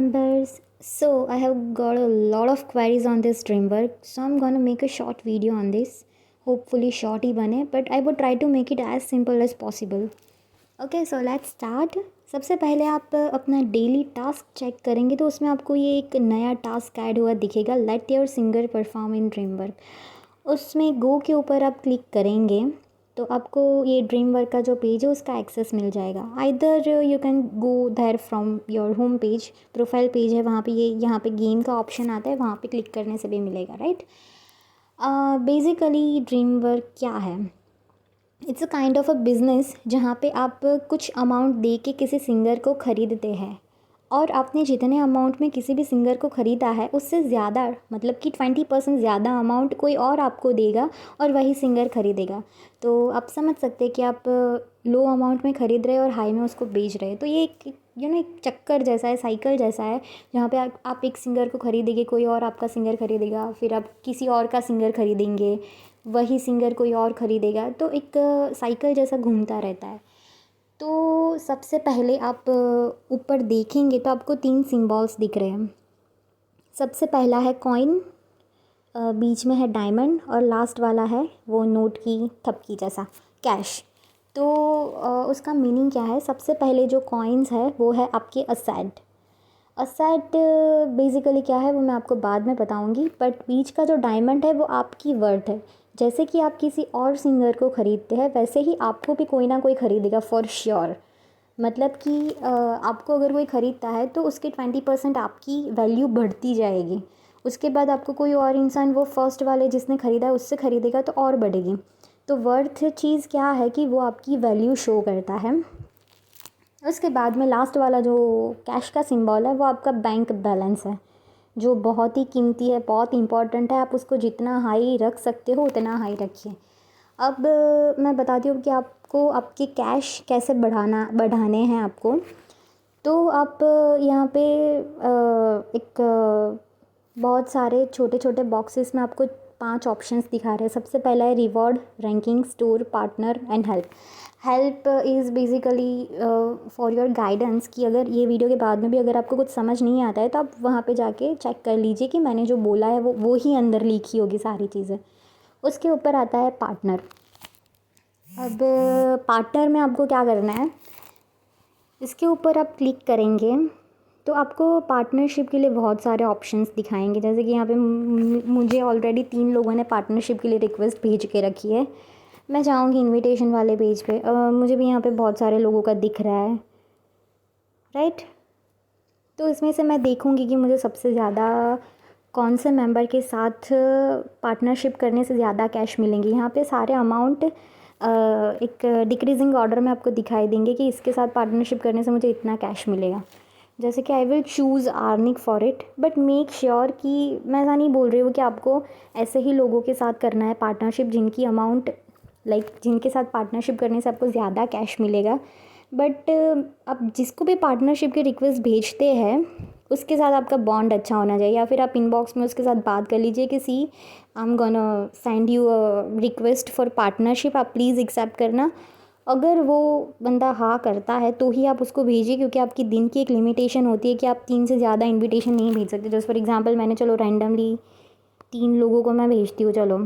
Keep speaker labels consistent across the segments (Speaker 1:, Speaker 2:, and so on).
Speaker 1: members. So I have got a lot of queries on this Dreamwork, so I'm gonna make a short video on this. Hopefully short ही बने, but I would try to make it as simple as possible. Okay, so let's start. सबसे पहले आप अपना daily task check करेंगे तो उसमें आपको ये एक नया टास्क ऐड हुआ दिखेगा, let your singer perform in Dreamwork. उसमें गो के ऊपर आप क्लिक करेंगे तो आपको ये ड्रीम वर्क का जो पेज है उसका एक्सेस मिल जाएगा। Either you can go there from your home page, profile page है वहाँ पे, ये यहाँ पे गेम का ऑप्शन आता है, वहाँ पे क्लिक करने से भी मिलेगा, राइट। बेसिकली ड्रीम वर्क क्या है? It's a kind of a business जहाँ पे आप कुछ अमाउंट दे के किसी सिंगर को ख़रीदते हैं और आपने जितने अमाउंट में किसी भी सिंगर को ख़रीदा है उससे ज़्यादा, मतलब कि 20% ज़्यादा अमाउंट कोई और आपको देगा और वही सिंगर ख़रीदेगा। तो आप समझ सकते हैं कि आप लो अमाउंट में ख़रीद रहे हैं और हाई में उसको बेच रहे हैं। तो ये एक एक चक्कर जैसा है, साइकिल जैसा है, जहाँ पे आप एक सिंगर को ख़रीदेंगे, कोई और आपका सिंगर ख़रीदेगा, फिर आप किसी और का सिंगर ख़रीदेंगे, वही सिंगर कोई और ख़रीदेगा, तो एक साइकिल जैसा घूमता रहता है। तो सबसे पहले आप ऊपर देखेंगे तो आपको 3 सिंबल्स दिख रहे हैं। सबसे पहला है कॉइन, बीच में है डायमंड और लास्ट वाला है वो नोट की थपकी जैसा कैश। तो उसका मीनिंग क्या है? सबसे पहले जो कॉइन्स है वो है आपके असेट। असेट बेसिकली क्या है वो मैं आपको बाद में बताऊंगी, बट बीच का जो डायमंड है वो आपकी वर्थ है। जैसे कि आप किसी और सिंगर को ख़रीदते हैं वैसे ही आपको भी कोई ना कोई ख़रीदेगा फॉर श्योर। मतलब कि आपको अगर कोई ख़रीदता है तो उसके 20% आपकी वैल्यू बढ़ती जाएगी। उसके बाद आपको कोई और इंसान वो फर्स्ट वाले जिसने ख़रीदा है उससे ख़रीदेगा तो और बढ़ेगी। तो वर्थ चीज़ क्या है कि वो आपकी वैल्यू शो करता है। उसके बाद में लास्ट वाला जो कैश का सिंबल है वो आपका बैंक बैलेंस है, जो बहुत ही कीमती है, बहुत इंपॉर्टेंट है। आप उसको जितना हाई रख सकते हो उतना हाई रखिए। अब मैं बताती हूँ कि आपको आपके कैश कैसे बढ़ाने हैं आपको। तो आप यहाँ पे एक बहुत सारे छोटे छोटे बॉक्सेस में आपको 5 ऑप्शंस दिखा रहे हैं। सबसे पहला है reward, ranking, store, partner and help. Help is basically for your guidance, कि अगर ये वीडियो के बाद में भी अगर आपको कुछ समझ नहीं आता है तो आप वहाँ पे जाके चेक कर लीजिए कि मैंने जो बोला है वो ही अंदर लिखी होगी सारी चीज़ें। उसके ऊपर आता है पार्टनर। अब पार्टनर में आपको क्या करना है, इसके ऊपर आप क्लिक करेंगे तो आपको पार्टनरशिप के लिए बहुत सारे ऑप्शंस दिखाएंगे। जैसे कि यहाँ पे मुझे ऑलरेडी 3 लोगों ने पार्टनरशिप के लिए रिक्वेस्ट भेज के रखी है। मैं जाऊँगी इनविटेशन वाले पेज पे, मुझे भी यहाँ पे बहुत सारे लोगों का दिख रहा है, राइट। तो इसमें से मैं देखूँगी कि मुझे सबसे ज़्यादा कौन से मेंबर के साथ पार्टनरशिप करने से ज़्यादा कैश मिलेंगी। यहाँ पे सारे अमाउंट एक डिक्रीजिंग ऑर्डर में आपको दिखाई देंगे कि इसके साथ पार्टनरशिप करने से मुझे इतना कैश मिलेगा। जैसे कि I will choose आर्निक for it, but make sure कि मैं ऐसा नहीं बोल रही हूँ कि आपको ऐसे ही लोगों के साथ करना है पार्टनरशिप जिनकी अमाउंट जिनके साथ पार्टनरशिप करने से आपको ज़्यादा कैश मिलेगा। बट आप जिसको भी पार्टनरशिप की रिक्वेस्ट भेजते हैं उसके साथ आपका बॉन्ड अच्छा होना चाहिए, या फिर आप इनबॉक्स में उसके साथ बात कर लीजिए कि see I am gonna send you a request for partnership, आप प्लीज़ एक्सेप्ट करना। अगर वो बंदा हाँ करता है तो ही आप उसको भेजिए, क्योंकि आपकी दिन की एक लिमिटेशन होती है कि आप 3 से ज़्यादा इन्विटेशन नहीं भेज सकते। जैसे फॉर एग्जांपल मैंने चलो रैंडमली 3 लोगों को मैं भेजती हूँ, चलो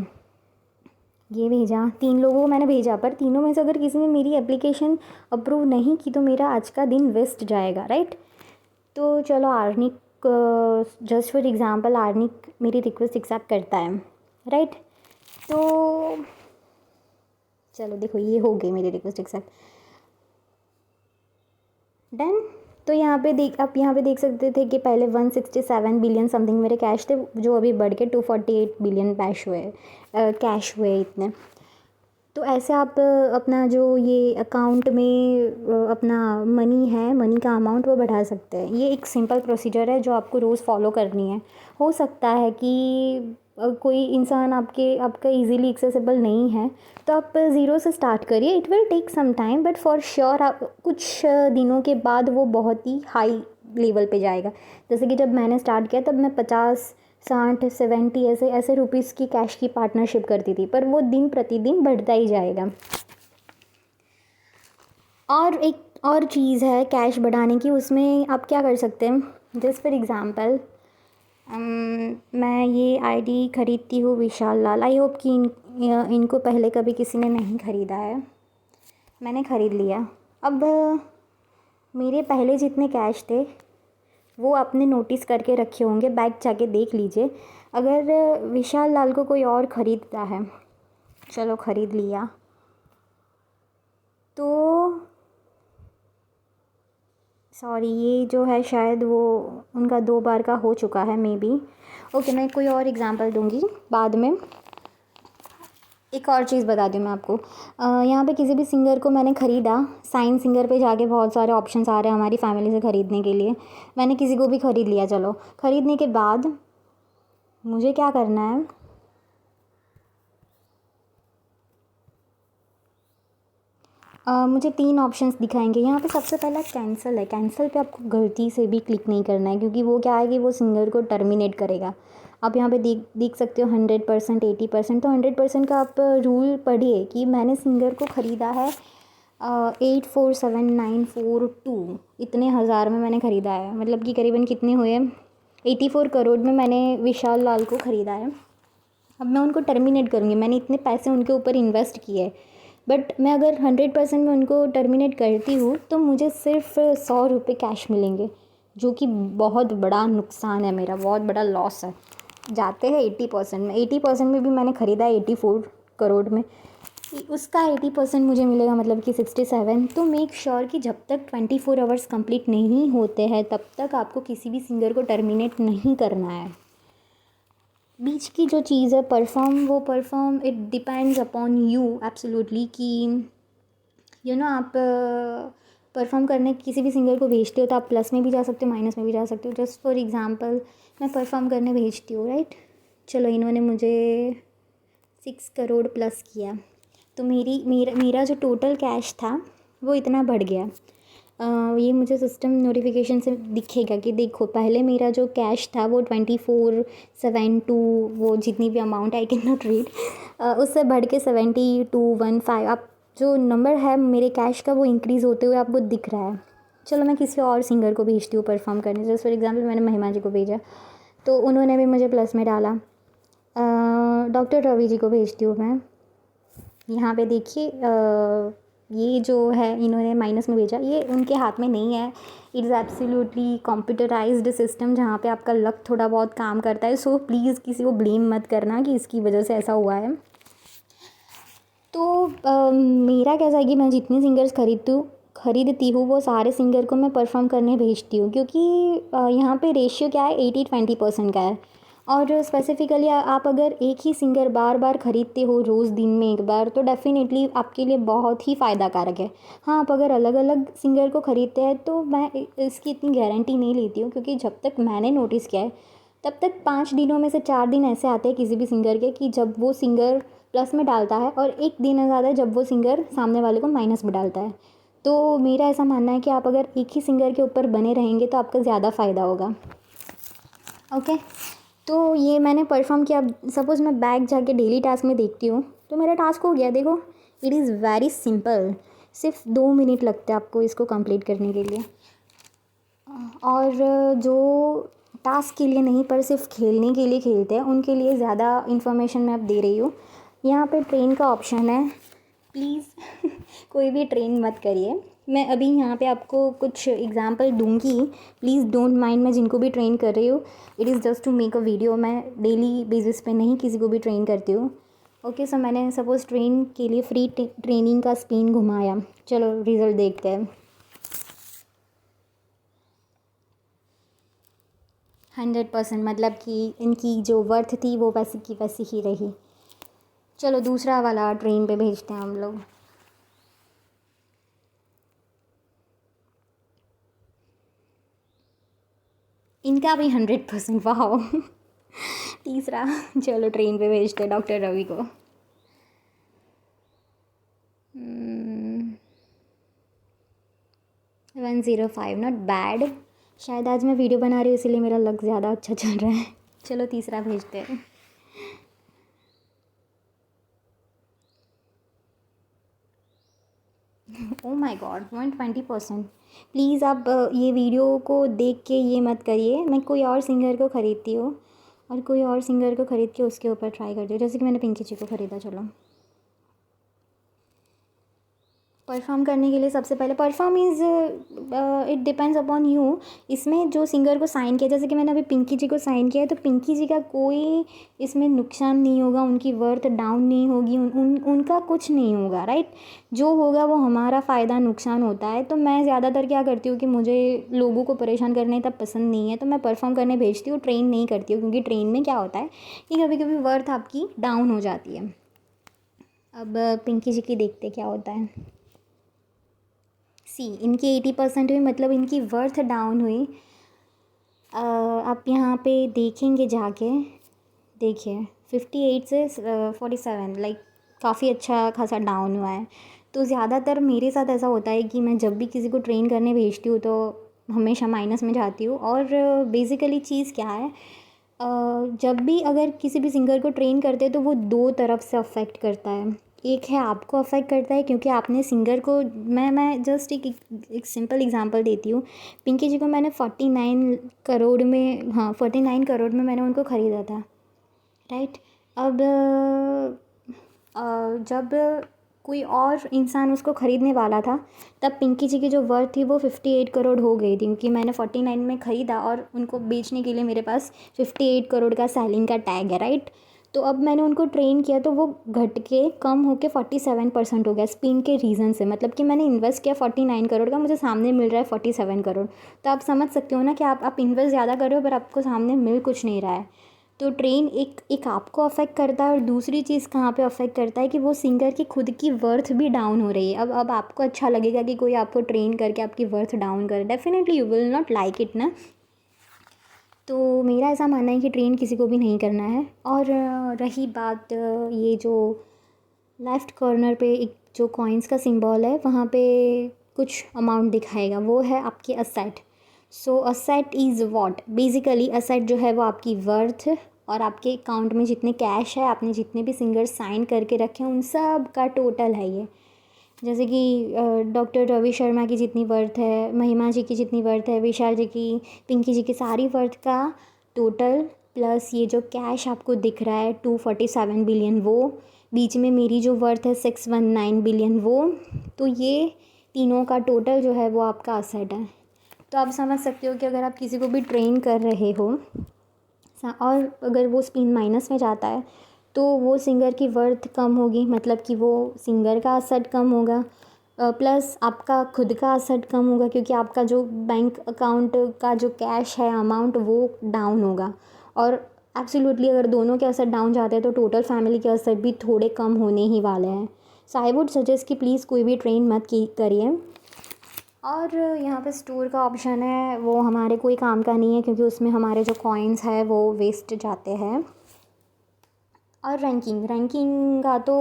Speaker 1: ये भेजा, 3 लोगों को मैंने भेजा, पर तीनों में से अगर किसी ने मेरी एप्लीकेशन अप्रूव नहीं की तो मेरा आज का दिन वेस्ट जाएगा, राइट। तो चलो आर्निक, जस्ट फॉर एग्जांपल आर्निक मेरी रिक्वेस्ट एक्सेप्ट करता है, राइट। तो चलो देखो ये हो गई मेरी रिक्वेस्ट एक्सेप्ट, डन। तो यहाँ पे आप यहाँ पे देख सकते थे कि पहले 167 बिलियन समथिंग मेरे कैश थे, जो अभी बढ़ के 248 बिलियन कैश हुए इतने। तो ऐसे आप अपना जो ये अकाउंट में अपना मनी है, मनी का अमाउंट वो बढ़ा सकते हैं। ये एक सिंपल प्रोसीजर है जो आपको रोज़ फॉलो करनी है। हो सकता है कि कोई इंसान आपका इजीली एक्सेसिबल नहीं है तो आप ज़ीरो से स्टार्ट करिए। It will take some time, but for sure आप कुछ दिनों के बाद वो बहुत ही हाई लेवल पे जाएगा। जैसे कि जब मैंने स्टार्ट किया तब मैं 50, 60, 70 ऐसे रुपीज़ की कैश की पार्टनरशिप करती थी, पर वो दिन प्रतिदिन बढ़ता ही जाएगा। और एक और चीज़ है कैश बढ़ाने की, उसमें आप क्या कर सकते हैं। जस्ट फॉर एग्ज़ाम्पल, मैं ये आईडी ख़रीदती हूँ विशाल लाल। आई होप कि इनको पहले कभी किसी ने नहीं ख़रीदा है, मैंने ख़रीद लिया। अब मेरे पहले जितने कैश थे वो आपने नोटिस करके रखे होंगे, बैग जाके देख लीजिए। अगर विशाल लाल को कोई और ख़रीदता है, चलो ख़रीद लिया, तो सॉरी ये जो है शायद वो उनका 2 बार का हो चुका है मे बी। ओके, मैं कोई और एग्ज़ाम्पल दूँगी बाद में। एक और चीज़ बता दूँ मैं आपको, यहाँ पे किसी भी सिंगर को मैंने ख़रीदा, साइन सिंगर पे जाके बहुत सारे ऑप्शंस आ रहे हैं हमारी फैमिली से ख़रीदने के लिए। मैंने किसी को भी ख़रीद लिया, चलो ख़रीदने के बाद मुझे क्या करना है, मुझे 3 ऑप्शंस दिखाएंगे यहाँ पे। सबसे पहला कैंसिल है। कैंसिल पे आपको गलती से भी क्लिक नहीं करना है, क्योंकि वो क्या है कि वो सिंगर को टर्मिनेट करेगा। आप यहाँ पे देख सकते हो 100%, 80%। तो 100% का आप रूल पढ़िए कि मैंने सिंगर को ख़रीदा है 847942 इतने हज़ार में मैंने ख़रीदा है, मतलब कि करीबन कितने हुए, 84 करोड़ में मैंने विशाल लाल को ख़रीदा है। अब मैं उनको टर्मिनेट करूँगी, मैंने इतने पैसे उनके ऊपर इन्वेस्ट किए, बट मैं अगर 100% में उनको टर्मिनेट करती हूँ तो मुझे सिर्फ 100 रुपये कैश मिलेंगे, जो कि बहुत बड़ा नुकसान है मेरा, बहुत बड़ा लॉस है। जाते हैं 80% में, 80% में भी मैंने ख़रीदा है 84 करोड़ में, उसका 80% मुझे मिलेगा, मतलब कि 67। तो मेक श्योर कि जब तक 24 आवर्स कंप्लीट नहीं होते हैं तब तक आपको किसी भी सिंगर को टर्मिनेट नहीं करना है। बीच की जो चीज़ है परफॉर्म, वो perform it depends upon you absolutely कि आप परफॉर्म करने किसी भी सिंगर को भेजते हो तो आप प्लस में भी जा सकते हो, माइनस में भी जा सकते हो। जस्ट फॉर एग्ज़ाम्पल, मैं परफॉर्म करने भेजती हूँ, राइट, चलो इन्होंने मुझे 6 करोड़ प्लस किया, तो मेरा जो टोटल कैश था वो इतना बढ़ गया। ये मुझे सिस्टम नोटिफिकेशन से दिखेगा कि देखो पहले मेरा जो कैश था वो 2472, वो जितनी भी amount I can not read, उससे बढ़ के 7215, आप जो नंबर है मेरे कैश का वो इंक्रीज़ होते हुए आपको दिख रहा है। चलो मैं किसी और सिंगर को भेजती हूँ परफॉर्म करने, जैसे फॉर एग्जांपल मैंने महिमा जी को भेजा तो उन्होंने भी मुझे प्लस में डाला। डॉक्टर रवि जी को भेजती हूँ मैं, यहाँ पे देखिए ये जो है इन्होंने माइनस में भेजा, ये उनके हाथ में नहीं है। It is absolutely computerised system जहाँ पे आपका लक थोड़ा बहुत काम करता है। सो प्लीज़ किसी को ब्लेम मत करना कि इसकी वजह से ऐसा हुआ है। तो मेरा कैसा है कि मैं जितने सिंगर्स खरीदती हूँ वो सारे सिंगर को मैं परफॉर्म करने भेजती हूँ, क्योंकि यहाँ पे रेशियो क्या है, 80-20% का है। और स्पेसिफ़िकली आप अगर एक ही सिंगर बार बार ख़रीदते हो, रोज़ दिन में एक बार, तो डेफ़िनेटली आपके लिए बहुत ही फ़ायदा कारक है। हाँ, आप अगर अलग अलग सिंगर को ख़रीदते हैं तो मैं इसकी इतनी गारंटी नहीं लेती हूँ, क्योंकि जब तक मैंने नोटिस किया है तब तक 5 दिनों में से 4 दिन ऐसे आते हैं किसी भी सिंगर के कि जब वो सिंगर प्लस में डालता है, और एक दिन ऐसा आता है जब वो सिंगर सामने वाले को माइनस में डालता है। तो मेरा ऐसा मानना है कि आप अगर एक ही सिंगर के ऊपर बने रहेंगे तो आपका ज़्यादा फ़ायदा होगा। ओके, तो ये मैंने परफॉर्म किया। सपोज़ मैं बैक जाके डेली टास्क में देखती हूँ तो मेरा टास्क हो गया। देखो इट इज़ वेरी सिंपल, सिर्फ 2 मिनट लगते हैं आपको इसको कंप्लीट करने के लिए। और जो टास्क के लिए नहीं पर सिर्फ खेलने के लिए खेलते हैं उनके लिए ज़्यादा इन्फॉर्मेशन मैं अब दे रही हूँ। यहाँ पे ट्रेन का ऑप्शन है, प्लीज़ कोई भी ट्रेन मत करिए। मैं अभी यहाँ पे आपको कुछ एग्जांपल दूंगी, प्लीज़ डोंट माइंड। मैं जिनको भी ट्रेन कर रही हूँ it is just to make a video, मैं डेली बेसिस पे नहीं किसी को भी ट्रेन करती हूँ। ओके, सो मैंने सपोज़ ट्रेन के लिए फ्री ट्रेनिंग का स्क्रीन घुमाया, चलो रिज़ल्ट देखते हैं। 100%, मतलब कि इनकी जो वर्थ थी वो वैसी की वैसी ही रही। चलो दूसरा वाला ट्रेन पे भेजते हैं हम लोग। इनका भी 100%, वाह तीसरा, चलो ट्रेन पे भेजते हैं डॉक्टर रवि को। 105, नॉट बैड। शायद आज मैं वीडियो बना रही हूँ इसीलिए मेरा लक ज़्यादा अच्छा चल रहा है। चलो तीसरा भेजते हैं। Oh my God 120%। प्लीज़ आप ये वीडियो को देख के ये मत करिए। मैं कोई और सिंगर को ख़रीदती हूँ और कोई और सिंगर को ख़रीद के उसके ऊपर ट्राई करती हूँ, जैसे कि मैंने पिंकी जी को ख़रीदा। चलो, परफॉर्म करने के लिए सबसे पहले perform is it depends upon you. इसमें जो सिंगर को साइन किया, जैसे कि मैंने अभी पिंकी जी को साइन किया है, तो पिंकी जी का कोई इसमें नुकसान नहीं होगा, उनकी वर्थ डाउन नहीं होगी, उनका कुछ नहीं होगा, राइट। जो होगा वो हमारा फ़ायदा नुकसान होता है। तो मैं ज़्यादातर क्या करती हूँ कि मुझे लोगों को परेशान करने तब पसंद नहीं है, तो मैं परफॉर्म करने भेजती हूँ, ट्रेन नहीं करती हूँ, क्योंकि ट्रेन में क्या होता है कि कभी कभी वर्थ आपकी डाउन हो जाती है। अब पिंकी जी की देखते क्या होता है। सी, इनकी 80% हुई, मतलब इनकी वर्थ डाउन हुई। आप यहाँ पे देखेंगे जाके, देखिए 58 से 47, लाइक काफ़ी अच्छा खासा डाउन हुआ है। तो ज़्यादातर मेरे साथ ऐसा होता है कि मैं जब भी किसी को ट्रेन करने भेजती हूँ तो हमेशा माइनस में जाती हूँ। और बेसिकली चीज़ क्या है, जब भी अगर किसी भी सिंगर को ट्रेन करते हैं तो वो दो तरफ से अफेक्ट करता है। एक है आपको अफेक्ट करता है क्योंकि आपने सिंगर को, मैं जस्ट एक सिंपल एग्जांपल देती हूँ। पिंकी जी को मैंने 49 करोड़ में, हाँ 49 करोड़ में मैंने उनको ख़रीदा था, राइट। अब जब कोई और इंसान उसको ख़रीदने वाला था तब पिंकी जी की जो वर्थ थी वो 58 करोड़ हो गई थी, क्योंकि मैंने 49 में ख़रीदा और उनको बेचने के लिए मेरे पास 58 करोड़ का सेलिंग का टैग है, राइट। तो अब मैंने उनको ट्रेन किया तो वो घट के कम होके 47% हो गया स्पिन के रीज़न से। मतलब कि मैंने इन्वेस्ट किया 49 करोड़ का, मुझे सामने मिल रहा है 47 करोड़। तो आप समझ सकते हो ना कि आप इन्वेस्ट ज़्यादा कर रहे हो पर आपको सामने मिल कुछ नहीं रहा है। तो ट्रेन एक आपको अफेक्ट करता है, और दूसरी चीज़ कहाँ पे अफेक्ट करता है कि वो सिंगर की खुद की वर्थ भी डाउन हो रही है। अब आपको अच्छा लगेगा कि कोई आपको ट्रेन करके आपकी वर्थ डाउन करे, definitely you will not like it ना। तो मेरा ऐसा मानना है कि ट्रेन किसी को भी नहीं करना है। और रही बात ये जो लेफ़्ट कॉर्नर पे एक जो कॉइन्स का सिंबल है वहाँ पे कुछ अमाउंट दिखाएगा, वो है आपकी asset. So asset is what, basically asset जो है वो आपकी वर्थ और आपके अकाउंट में जितने कैश है, आपने जितने भी सिंगर साइन करके रखे हैं उन सब का टोटल है ये। जैसे कि डॉक्टर रवि शर्मा की जितनी वर्थ है, महिमा जी की जितनी वर्थ है, विशाल जी की, पिंकी जी की, सारी वर्थ का टोटल प्लस ये जो कैश आपको दिख रहा है 247 बिलियन, वो बीच में मेरी जो वर्थ है 619 बिलियन, वो, तो ये तीनों का टोटल जो है वो आपका असेट है। तो आप समझ सकते हो कि अगर आप किसी को भी ट्रेन कर रहे हो और अगर वो स्पिन माइनस में जाता है तो वो सिंगर की वर्थ कम होगी, मतलब कि वो सिंगर का असेट कम होगा, प्लस आपका खुद का असेट कम होगा, क्योंकि आपका जो बैंक अकाउंट का जो कैश है अमाउंट वो डाउन होगा। और एब्सोल्युटली अगर दोनों के असेट डाउन जाते हैं तो टोटल फैमिली के असेट भी थोड़े कम होने ही वाले हैं। सो आई वुड सजेस्ट कि प्लीज़ कोई भी ट्रेन मत करिए। और यहाँ पे स्टोर का ऑप्शन है, वो हमारे कोई काम का नहीं है क्योंकि उसमें हमारे जो कॉइन्स है वो वेस्ट जाते हैं। और रैंकिंग का तो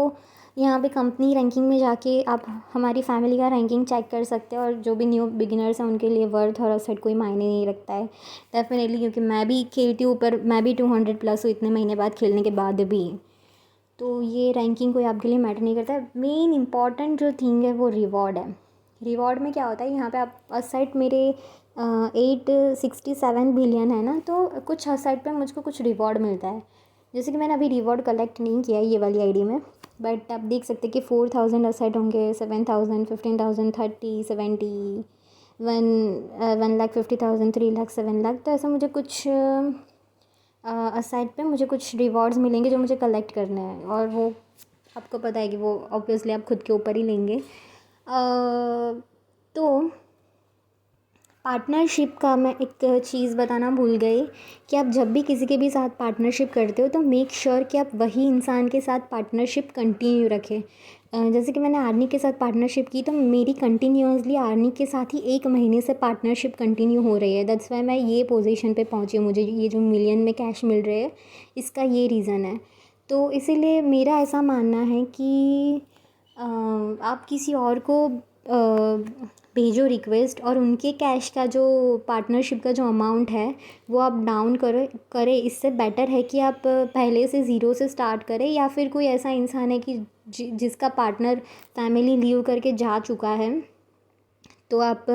Speaker 1: यहाँ पे कंपनी रैंकिंग में जाके आप हमारी फैमिली का रैंकिंग चेक कर सकते हैं। और जो भी न्यू बिगिनर्स हैं उनके लिए वर्थ और असेट कोई मायने नहीं रखता है डेफिनेटली, क्योंकि मैं भी खेलती हूँ पर मैं भी 200 प्लस हूँ इतने महीने बाद खेलने के बाद भी। तो ये रैंकिंग कोई आपके लिए मैटर नहीं करता है। मेन इंपॉर्टेंट जो थिंग है वो रिवॉर्ड है। रिवॉर्ड में क्या होता है, यहाँ पे आप असेट मेरे 867 बिलियन है ना, तो कुछ असेट पे मुझको कुछ रिवॉर्ड मिलता है। जैसे कि मैंने अभी रिवॉर्ड कलेक्ट नहीं किया है ये वाली आईडी में, बट आप देख सकते हैं कि 4000 असेट होंगे, 7000, 15000, 30, 70, 1,50,000, 3 लाख, 7 लाख। तो ऐसा मुझे कुछ असाइड पे मुझे कुछ रिवॉर्ड्स मिलेंगे जो मुझे कलेक्ट करने हैं, और वो आपको पता है कि वो ऑब्वियसली आप खुद के ऊपर ही लेंगे। तो पार्टनरशिप का मैं एक चीज़ बताना भूल गई कि आप जब भी किसी के भी साथ पार्टनरशिप करते हो तो मेक श्योर कि आप वही इंसान के साथ पार्टनरशिप कंटिन्यू रखें। जैसे कि मैंने आर्नी के साथ पार्टनरशिप की तो मेरी कंटिन्यूसली आर्नी के साथ ही 1 महीने से पार्टनरशिप कंटिन्यू हो रही है। दैट्स वाई मैं ये पोजीशन पे पहुंची हूँ, मुझे ये जो मिलियन में कैश मिल रहे हैं इसका ये रीज़न है। तो इसीलिए मेरा ऐसा मानना है कि आप किसी और को भेजो रिक्वेस्ट, और उनके कैश का जो पार्टनरशिप का जो अमाउंट है वो आप डाउन करें। इससे बेटर है कि आप पहले से ज़ीरो से स्टार्ट करें, या फिर कोई ऐसा इंसान है कि जिसका पार्टनर फैमिली लीव करके जा चुका है तो आप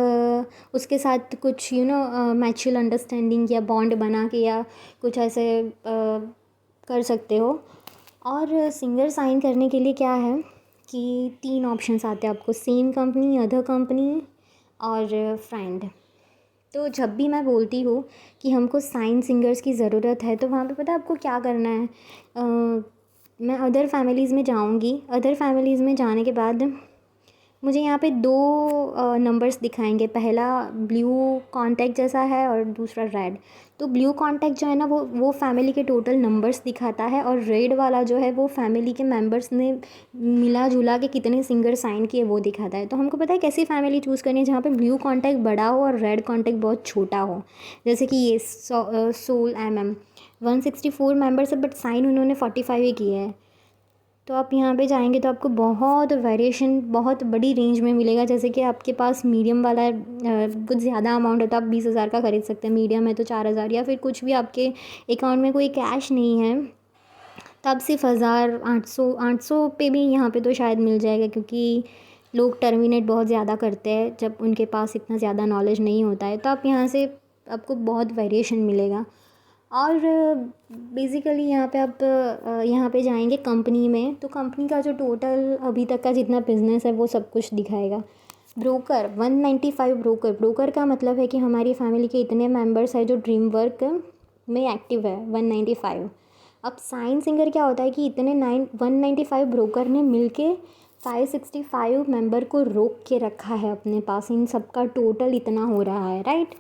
Speaker 1: उसके साथ कुछ म्यूचुअल अंडरस्टैंडिंग या बॉन्ड बना के या कुछ ऐसे कर सकते हो। और सिंगर साइन करने के लिए क्या है कि 3 ऑप्शंस आते हैं आपको, सेम कंपनी, अदर कंपनी और फ्रेंड। तो जब भी मैं बोलती हूँ कि हमको साइन सिंगर्स की ज़रूरत है, तो वहाँ पे पता है आपको क्या करना है। मैं अदर फैमिलीज़ में जाऊँगी, अदर फैमिलीज़ में जाने के बाद मुझे यहाँ पे 2 नंबर्स दिखाएंगे, पहला ब्लू कॉन्टैक्ट जैसा है और दूसरा रेड। तो ब्लू कॉन्टैक्ट जो है ना वो फैमिली के टोटल नंबर्स दिखाता है, और रेड वाला जो है वो फैमिली के मेंबर्स ने मिला जुला के कितने सिंगर साइन किए वो दिखाता है। तो हमको पता है कैसी फैमिली चूज़ करनी है, जहाँ पे ब्लू कॉन्टैक्ट बड़ा हो और रेड कॉन्टैक्ट बहुत छोटा हो। जैसे कि ये सोल MM 164 मेंबर्स है, बट साइन उन्होंने 45 ही किए हैं। तो आप यहाँ पे जाएंगे तो आपको बहुत वेरिएशन बहुत बड़ी रेंज में मिलेगा। जैसे कि आपके पास मीडियम वाला कुछ ज़्यादा अमाउंट है तो आप 20,000 का ख़रीद सकते हैं, मीडियम है तो 4,000, या फिर कुछ भी आपके अकाउंट में कोई कैश नहीं है तो आप सिर्फ 1,000 800 पे भी यहाँ पे तो शायद मिल जाएगा, क्योंकि लोग टर्मिनेट बहुत ज़्यादा करते हैं जब उनके पास इतना ज़्यादा नॉलेज नहीं होता है। तो आप यहाँ से आपको बहुत वेरिएशन मिलेगा। और बेसिकली यहाँ पे आप यहाँ पे जाएंगे कंपनी में, तो कंपनी का जो टोटल अभी तक का जितना बिज़नेस है वो सब कुछ दिखाएगा। ब्रोकर 195 ब्रोकर का मतलब है कि हमारी फैमिली के इतने मेंबर्स हैं जो ड्रीम वर्क में एक्टिव है, 195। अब साइन सिंगर क्या होता है कि इतने 195 ब्रोकर ने मिलके 565 मेंबर को रोक के रखा है अपने पास, इन सबका टोटल इतना हो रहा है, राइट।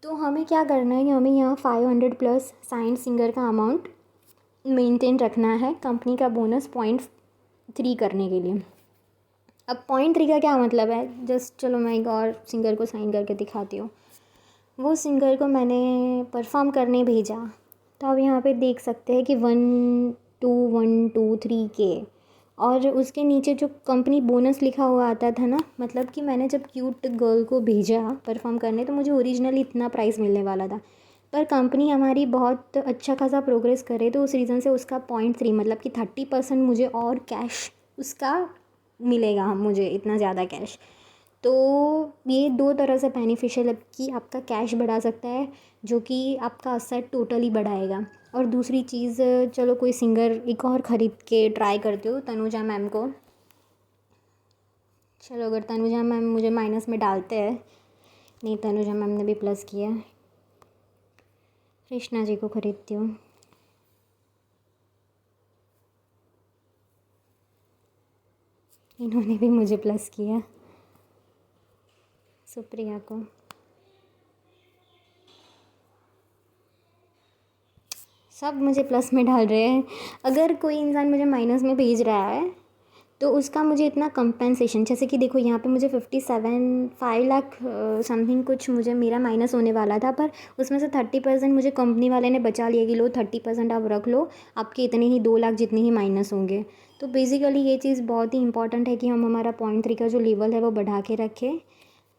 Speaker 1: तो हमें क्या करना है कि हमें यहाँ 500 प्लस साइन सिंगर का अमाउंट मेंटेन रखना है कंपनी का बोनस 0.3 करने के लिए। अब 0.3 का क्या मतलब है, जस्ट चलो मैं एक और सिंगर को साइन करके दिखाती हूँ। वो सिंगर को मैंने परफॉर्म करने भेजा, तो आप यहाँ पे देख सकते हैं कि 12123K, और उसके नीचे जो कंपनी बोनस लिखा हुआ आता था ना, मतलब कि मैंने जब क्यूट गर्ल को भेजा परफॉर्म करने तो मुझे ओरिजिनली इतना प्राइस मिलने वाला था, पर कंपनी हमारी बहुत अच्छा खासा प्रोग्रेस करे तो उस रीज़न से उसका 0.3 मतलब कि 30% मुझे और कैश उसका मिलेगा, मुझे इतना ज़्यादा कैश। तो ये 2 तरह से बेनिफिशियल है कि आपका कैश बढ़ा सकता है, जो कि आपका असेट टोटली बढ़ाएगा। और दूसरी चीज़, चलो कोई सिंगर एक और ख़रीद के ट्राई करती हूँ, तनुजा मैम को। चलो अगर तनुजा मैम मुझे माइनस में डालते हैं, नहीं तनुजा मैम ने भी प्लस किया, कृष्णा जी को ख़रीदती हूँ। इन्होंने भी मुझे प्लस किया, सुप्रिया को। सब मुझे प्लस में डाल रहे हैं। अगर कोई इंसान मुझे माइनस में भेज रहा है तो उसका मुझे इतना कंपेंसेशन, जैसे कि देखो यहाँ पे मुझे 5 लाख समथिंग कुछ मुझे मेरा माइनस होने वाला था, पर उसमें से 30% मुझे कंपनी वाले ने बचा लिया कि लो 30% आप रख लो, आपके इतने ही 2 लाख जितने ही माइनस होंगे। तो बेसिकली ये चीज़ बहुत ही इंपॉर्टेंट है कि हम हमारा 0.3 का जो लेवल है वो बढ़ा के रखें।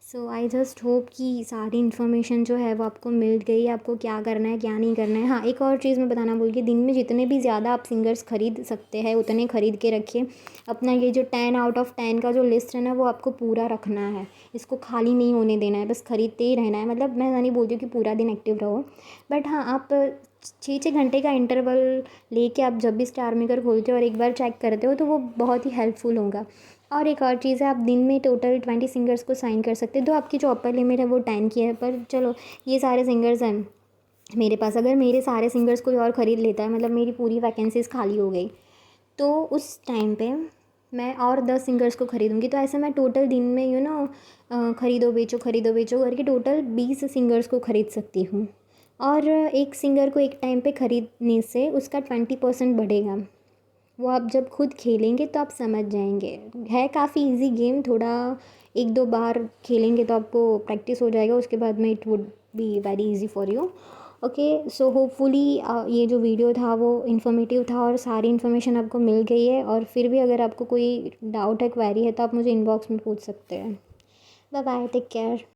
Speaker 1: सो आई जस्ट होप कि सारी इन्फॉर्मेशन जो है वो आपको मिल गई, आपको क्या करना है क्या नहीं करना है। हाँ, एक और चीज़ मैं बताना भूल गई, दिन में जितने भी ज़्यादा आप सिंगर्स खरीद सकते हैं उतने ख़रीद के रखिए। अपना ये जो 10 आउट ऑफ 10 का जो लिस्ट है ना वो आपको पूरा रखना है, इसको खाली नहीं होने देना है, बस ख़रीदते ही रहना है। मतलब मैं नहीं बोलती हूँ कि पूरा दिन एक्टिव रहो, बट हाँ आप 6-6 घंटे का इंटरवल लेके आप जब भी स्टार मेकर खोलते हो और एक बार चेक करते हो तो वो बहुत ही हेल्पफुल होगा। और एक और चीज़ है, आप दिन में टोटल 20 सिंगर्स को साइन कर सकते हैं, तो आपकी जो अपर लिमिट है वो 10 की है। पर चलो ये सारे सिंगर्स हैं मेरे पास, अगर मेरे सारे सिंगर्स कोई और ख़रीद लेता है, मतलब मेरी पूरी वैकेंसीज़ खाली हो गई, तो उस टाइम पे मैं और 10 सिंगर्स को ख़रीदूँगी। तो ऐसे मैं टोटल दिन में ख़रीदो बेचो करके टोटल 20 सिंगर्स को ख़रीद सकती हूँ। और एक सिंगर को एक टाइम पे ख़रीदने से उसका 20% बढ़ेगा। वो आप जब खुद खेलेंगे तो आप समझ जाएंगे। है काफ़ी इजी गेम, थोड़ा 1-2 बार खेलेंगे तो आपको प्रैक्टिस हो जाएगा, उसके बाद में it would be very easy for you. Okay, so hopefully ये जो वीडियो था वो इन्फॉर्मेटिव था और सारी इन्फॉर्मेशन आपको मिल गई है। और फिर भी अगर आपको कोई डाउट है, क्वेरी है, तो आप मुझे इनबॉक्स में पूछ सकते हैं। Bye bye, take care.